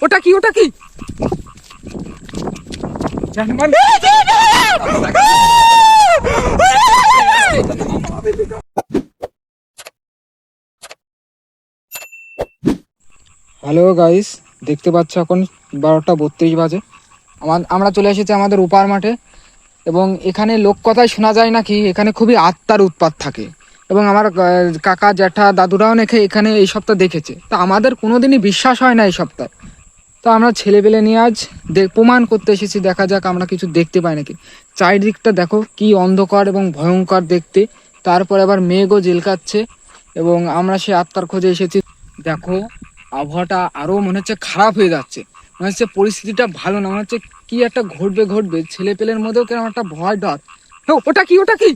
ওটা কি ওটা কি? হ্যালো গাইস, দেখতে পাচ্ছ এখন 12:32 বাজে। আমরা চলে এসেছি আমাদের উপার মাঠে এবং এখানে লোক কথায় শোনা যায় নাকি এখানে খুবই আত্মার উৎপাত থাকে এবং আমার কাকা জ্যাঠা দাদুরাও নাকি এখানে এই সপ্তাহ দেখেছে। তা আমাদের কোনোদিনই বিশ্বাস হয় না এই সপ্তাহে। তো আমরা ছেলেপেলে নিয়ে আজ প্রমাণ করতে এসেছি, দেখা যাক আমরা কিছু দেখতে পাই নাকি। চারিদিকটা দেখো কি অন্ধকার এবং ভয়ঙ্কর দেখতে, তারপর আবার মেঘও ঝিলকাচ্ছে এবং আমরা সে আত্মার খোঁজে এসেছি। দেখো আবহাওয়াটা আরো মনে হচ্ছে খারাপ হয়ে যাচ্ছে, মনে হচ্ছে পরিস্থিতিটা ভালো না, মনে হচ্ছে কি একটা ঘটবে। ছেলেপেলের মধ্যেও কেমন একটা ভয় ডর। ওটা কি ওটা কি?